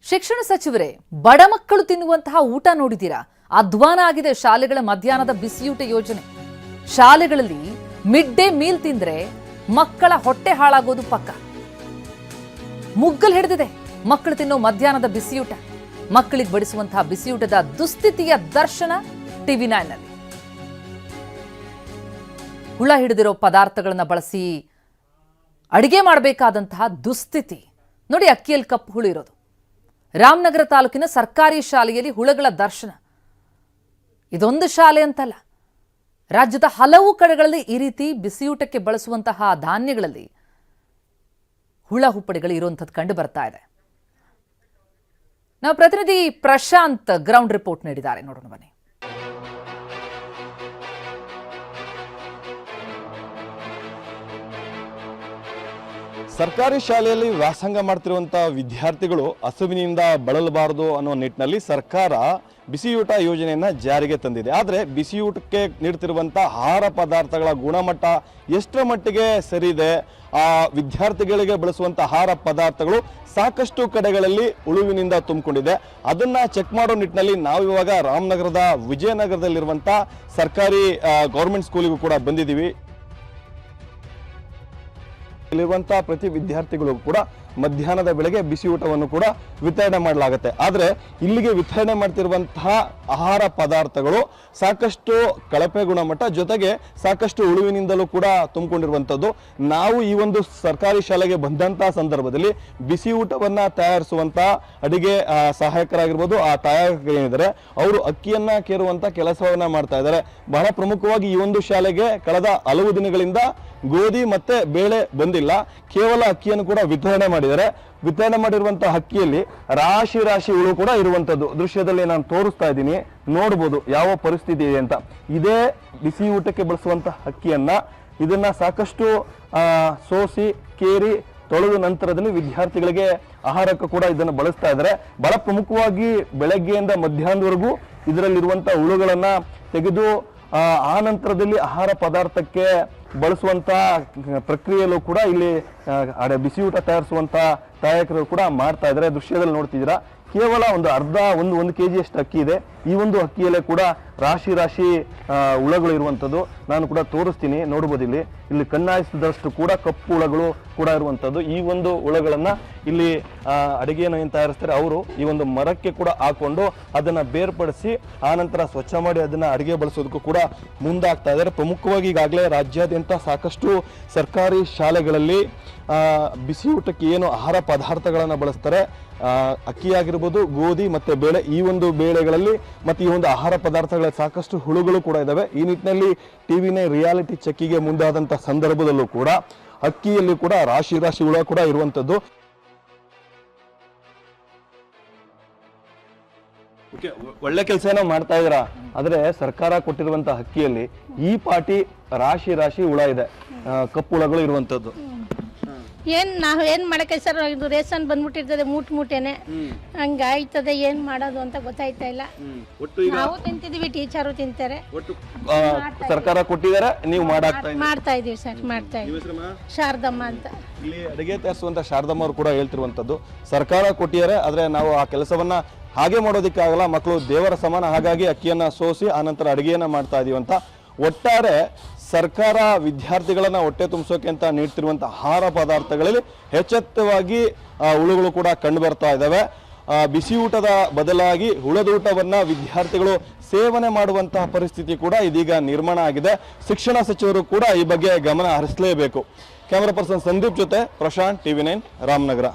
ಶಿಕ್ಷಣ ಸಚಿವರೇ, ಬಡ ಮಕ್ಕಳು ತಿನ್ನುವಂತಹ ಊಟ ನೋಡಿದ್ದೀರಾ? ಅಧ್ವಾನ ಆಗಿದೆ ಶಾಲೆಗಳ ಮಧ್ಯಾಹ್ನದ ಬಿಸಿಯೂಟ ಯೋಜನೆ. ಶಾಲೆಗಳಲ್ಲಿ ಮಿಡ್ ಡೇ ಮೀಲ್ ತಿಂದ್ರೆ ಮಕ್ಕಳ ಹೊಟ್ಟೆ ಹಾಳಾಗೋದು ಪಕ್ಕ. ಮುಗ್ಗಲ್ ಹಿಡಿದಿದೆ ಮಕ್ಕಳು ತಿನ್ನೋ ಮಧ್ಯಾಹ್ನದ ಬಿಸಿಯೂಟ. ಮಕ್ಕಳಿಗೆ ಬಡಿಸುವಂತಹ ಬಿಸಿಯೂಟದ ದುಸ್ಥಿತಿಯ ದರ್ಶನ TV9 ನಲ್ಲಿ. ಹುಳ ಹಿಡಿದಿರೋ ಪದಾರ್ಥಗಳನ್ನ ಬಳಸಿ ಅಡಿಗೆ ಮಾಡಬೇಕಾದಂತಹ ದುಸ್ಥಿತಿ ನೋಡಿ. ಅಕ್ಕಿಯಲ್ಲಿ ಕಪ್ಪು ಹುಳು ಇರೋದು. ರಾಮನಗರ ತಾಲೂಕಿನ ಸರ್ಕಾರಿ ಶಾಲೆಯಲ್ಲಿ ಹುಳಗಳ ದರ್ಶನ. ಇದೊಂದು ಶಾಲೆ ಅಂತಲ್ಲ, ರಾಜ್ಯದ ಹಲವು ಕಡೆಗಳಲ್ಲಿ ಈ ರೀತಿ ಬಿಸಿಯೂಟಕ್ಕೆ ಬಳಸುವಂತಹ ಧಾನ್ಯಗಳಲ್ಲಿ ಹುಳ ಹುಪ್ಪಡಿಗಳು ಇರುವಂಥದ್ದು ಕಂಡು ಬರ್ತಾ ಇದೆ. ನಮ್ಮ ಪ್ರತಿನಿಧಿ ಪ್ರಶಾಂತ್ ಗ್ರೌಂಡ್ ರಿಪೋರ್ಟ್ ನೀಡಿದ್ದಾರೆ, ನೋಡೋಣ ಬನ್ನಿ. ಸರ್ಕಾರಿ ಶಾಲೆಯಲ್ಲಿ ವ್ಯಾಸಂಗ ಮಾಡ್ತಿರುವಂತಹ ವಿದ್ಯಾರ್ಥಿಗಳು ಹಸುವಿನಿಂದ ಬಳಲಬಾರದು ಅನ್ನೋ ನಿಟ್ಟಿನಲ್ಲಿ ಸರ್ಕಾರ ಬಿಸಿಯೂಟ ಯೋಜನೆಯನ್ನ ಜಾರಿಗೆ ತಂದಿದೆ. ಆದರೆ ಬಿಸಿಯೂಟಕ್ಕೆ ನೀಡ್ತಿರುವಂತಹ ಆಹಾರ ಪದಾರ್ಥಗಳ ಗುಣಮಟ್ಟ ಎಷ್ಟರ ಮಟ್ಟಿಗೆ ಸರಿ ಇದೆ? ಆ ವಿದ್ಯಾರ್ಥಿಗಳಿಗೆ ಬಳಸುವಂಥ ಆಹಾರ ಪದಾರ್ಥಗಳು ಸಾಕಷ್ಟು ಕಡೆಗಳಲ್ಲಿ ಹುಳುವಿನಿಂದ ತುಂಬಿಕೊಂಡಿದೆ. ಅದನ್ನ ಚೆಕ್ ಮಾಡೋ ನಿಟ್ಟಿನಲ್ಲಿ ನಾವು ಇವಾಗ ರಾಮನಗರದ ವಿಜಯನಗರದಲ್ಲಿರುವಂಥ ಸರ್ಕಾರಿ ಗೌರ್ಮೆಂಟ್ ಸ್ಕೂಲಿಗೂ ಕೂಡ ಬಂದಿದ್ದೀವಿ. ಇಲ್ಲಿರುವಂತಹ ಪ್ರತಿ ವಿದ್ಯಾರ್ಥಿಗಳು ಕೂಡ ಮಧ್ಯಾಹ್ನದ ವೇಳೆಗೆ ಬಿಸಿ ಊಟವನ್ನು ಕೂಡ ವಿತರಣೆ ಮಾಡಲಾಗುತ್ತೆ. ಆದರೆ ಇಲ್ಲಿಗೆ ವಿತರಣೆ ಮಾಡ್ತಿರುವಂತಹ ಆಹಾರ ಪದಾರ್ಥಗಳು ಸಾಕಷ್ಟು ಕಳಪೆ ಗುಣಮಟ್ಟ, ಜೊತೆಗೆ ಸಾಕಷ್ಟು ಹುಳುವಿನಿಂದಲೂ ಕೂಡ ತುಂಬಿಕೊಂಡಿರುವಂಥದ್ದು. ನಾವು ಈ ಒಂದು ಸರ್ಕಾರಿ ಶಾಲೆಗೆ ಬಂದಂತಹ ಸಂದರ್ಭದಲ್ಲಿ ಬಿಸಿ ಊಟವನ್ನ ತಯಾರಿಸುವಂತಹ ಅಡಿಗೆ ಸಹಾಯಕರಾಗಿರ್ಬೋದು, ಆ ತಯಾರಕರೇನಿದ್ದಾರೆ ಅವರು ಅಕ್ಕಿಯನ್ನ ಕೇರುವಂತ ಕೆಲಸವನ್ನ ಮಾಡ್ತಾ ಇದ್ದಾರೆ. ಬಹಳ ಪ್ರಮುಖವಾಗಿ ಈ ಒಂದು ಶಾಲೆಗೆ ಕಳೆದ ಹಲವು ದಿನಗಳಿಂದ ಗೋಧಿ ಮತ್ತೆ ಬೇಳೆ ಬಂದಿಲ್ಲ, ಕೇವಲ ಅಕ್ಕಿಯನ್ನು ಕೂಡ ವಿತರಣೆ ಮಾಡಿದ್ದಾರೆ. ವಿತರಣೆ ಮಾಡಿರುವಂತಹ ಅಕ್ಕಿಯಲ್ಲಿ ರಾಶಿ ರಾಶಿ ಹುಳು ಕೂಡ ಇರುವಂತದ್ದು ದೃಶ್ಯದಲ್ಲಿ ನಾನು ತೋರಿಸ್ತಾ ಇದ್ದೀನಿ, ನೋಡ್ಬೋದು ಯಾವ ಪರಿಸ್ಥಿತಿ ಇದೆ ಅಂತ. ಇದೇ ಬಿಸಿ ಊಟಕ್ಕೆ ಬಳಸುವಂತಹ ಅಕ್ಕಿಯನ್ನ ಇದನ್ನ ಸಾಕಷ್ಟು ಸೋಸಿ ಕೇರಿ ತೊಳೆದ ನಂತರದಲ್ಲಿ ವಿದ್ಯಾರ್ಥಿಗಳಿಗೆ ಆಹಾರಕ್ಕೂ ಕೂಡ ಇದನ್ನು ಬಳಸ್ತಾ ಇದ್ದಾರೆ. ಬಹಳ ಪ್ರಮುಖವಾಗಿ ಬೆಳಗ್ಗೆಯಿಂದ ಮಧ್ಯಾಹ್ನದವರೆಗೂ ಇದರಲ್ಲಿರುವಂತಹ ಹುಳುಗಳನ್ನ ತೆಗೆದು ಆ ನಂತರದಲ್ಲಿ ಆಹಾರ ಪದಾರ್ಥಕ್ಕೆ ಬಳಸುವಂತ ಪ್ರಕ್ರಿಯೆಯಲ್ಲೂ ಕೂಡ ಇಲ್ಲಿ ಬಿಸಿಯೂಟ ತಯಾರಿಸುವಂತ ತಯಾರಕರು ಕೂಡ ಮಾಡ್ತಾ ಇದ್ದಾರೆ. ದೃಶ್ಯದಲ್ಲಿ ನೋಡ್ತಿದ್ದೀರಾ, ಕೇವಲ ಒಂದು ಕೆಜಿ ಅಷ್ಟು ಅಕ್ಕಿ ಇದೆ. ಈ ಒಂದು ಅಕ್ಕಿಯಲ್ಲೇ ಕೂಡ ರಾಶಿ ರಾಶಿ ಹುಳಗಳು ಇರುವಂಥದ್ದು ನಾನು ಕೂಡ ತೋರಿಸ್ತೀನಿ, ನೋಡ್ಬೋದು. ಇಲ್ಲಿ ಕಣ್ಣಾಯಿಸಿದಷ್ಟು ಕೂಡ ಕಪ್ಪು ಹುಳಗಳು ಕೂಡ ಇರುವಂಥದ್ದು. ಈ ಒಂದು ಹುಳಗಳನ್ನ ಇಲ್ಲಿ ಅಡಿಗೆಯನ್ನು ಏನು ತಯಾರಿಸ್ತಾರೆ ಅವರು ಈ ಒಂದು ಮರಕ್ಕೆ ಕೂಡ ಹಾಕೊಂಡು ಅದನ್ನ ಬೇರ್ಪಡಿಸಿ ಆನಂತರ ಸ್ವಚ್ಛ ಮಾಡಿ ಅದನ್ನ ಅಡಿಗೆ ಬಳಸೋದಕ್ಕೂ ಕೂಡ ಮುಂದಾಗ್ತಾ ಇದ್ದಾರೆ. ಪ್ರಮುಖವಾಗಿ ಈಗಾಗಲೇ ರಾಜ್ಯಾದ್ಯಂತ ಸಾಕಷ್ಟು ಸರ್ಕಾರಿ ಶಾಲೆಗಳಲ್ಲಿ ಬಿಸಿ ಊಟಕ್ಕೆ ಏನು ಆಹಾರ ಪದಾರ್ಥಗಳನ್ನ ಬಳಸ್ತಾರೆ, ಅಕ್ಕಿ ಆಗಿರ್ಬೋದು, ಗೋಧಿ ಮತ್ತೆ ಬೇಳೆ, ಈ ಒಂದು ಬೇಳೆಗಳಲ್ಲಿ ಮತ್ತೆ ಈ ಒಂದು ಆಹಾರ ಪದಾರ್ಥಗಳ ಸಾಕಷ್ಟು ಹುಳುಗಳು ಕೂಡ ಇದಾವೆ. ಈ ನಿಟ್ಟಿನಲ್ಲಿ TV9 ರಿಯಾಲಿಟಿ ಚೆಕ್ಕಿಗೆ ಮುಂದಾದಂತ ಸಂದರ್ಭದಲ್ಲೂ ಕೂಡ ಅಕ್ಕಿಯಲ್ಲಿ ಕೂಡ ರಾಶಿ ರಾಶಿ ಹುಳ ಕೂಡ ಇರುವಂತದ್ದು. ಒಳ್ಳೆ ಕೆಲಸ ಮಾಡ್ತಾ ಇದ್ದೀರಾ, ಆದ್ರೆ ಸರ್ಕಾರ ಕೊಟ್ಟಿರುವಂತಹ ಅಕ್ಕಿಯಲ್ಲಿ ಈ ಪಾಟಿ ರಾಶಿ ರಾಶಿ ಹುಳ ಇದೆ, ಕಪ್ಪು ಹುಳಗಳು ಇರುವಂತದ್ದು. ನಾವು ಏನ್ ಮಾಡಕ್ಕೆ ಸರ್, ಇದು ರೇಷನ್ ಬಂದ್ಬಿಟ್ಟಿರ್ತದೆ ಮೂಟೆನೆ, ಹಂಗಾಯ್ತದೆ. ಏನ್ ಮಾಡೋದು ಅಂತ ಗೊತ್ತಾಯ್ತಾ ಇಲ್ಲ. ನಾವು ತಿಂತಿದೀವಿ, ಟೀಚರು ತಿಂತಾರೆ. ಸರ್ಕಾರ ಕೊಟ್ಟಿದ್ದಾರೆ, ನೀವು ಮಾಡ್ತಾ ಇದೀವಿ ಸರ್, ಮಾಡ್ತಾ ಇದೀವಿ. ಶಾರದಮ್ಮ ಅಂತ ಇಲ್ಲಿ ಅಡಿಗೆ ತಯಾರಿಸುವಂತ ಶಾರದಮ್ಮ ಅವರು ಕೂಡ ಹೇಳ್ತಿರುವಂತದ್ದು, ಸರ್ಕಾರ ಕೊಟ್ಟಿದ್ದಾರೆ ಆದ್ರೆ ನಾವು ಆ ಕೆಲಸವನ್ನ ಹಾಗೆ ಮಾಡೋದಿಕ್ಕಾಗಲ್ಲ, ಮಕ್ಕಳು ದೇವರ ಸಮಾನ, ಹಾಗಾಗಿ ಅಕ್ಕಿಯನ್ನ ಸೋಸಿ ಆನಂತರ ಅಡಿಗೆಯನ್ನ ಮಾಡ್ತಾ ಇದೀವಿ ಅಂತ. ಒಟ್ಟಾರೆ ಸರ್ಕಾರ ವಿದ್ಯಾರ್ಥಿಗಳನ್ನ ಹೊಟ್ಟೆ ತುಂಬಿಸೋಕೆ ಅಂತ ನೀಡ್ತಿರುವಂತಹ ಆಹಾರ ಪದಾರ್ಥಗಳಲ್ಲಿ ಎಚ್ಚೆತ್ತವಾಗಿ ಹುಳುಗಳು ಕೂಡ ಕಂಡು ಬರ್ತಾ ಇದ್ದಾವೆ. ಬಿಸಿ ಊಟದ ಬದಲಾಗಿ ಹುಳದೂಟವನ್ನ ವಿದ್ಯಾರ್ಥಿಗಳು ಸೇವನೆ ಮಾಡುವಂತಹ ಪರಿಸ್ಥಿತಿ ಕೂಡ ಇದೀಗ ನಿರ್ಮಾಣ ಆಗಿದೆ. ಶಿಕ್ಷಣ ಸಚಿವರು ಕೂಡ ಈ ಬಗ್ಗೆ ಗಮನ ಹರಿಸಲೇಬೇಕು. ಕ್ಯಾಮರಾ ಪರ್ಸನ್ ಸಂದೀಪ್ ಜೊತೆ ಪ್ರಶಾಂತ್, TV9 ರಾಮನಗರ.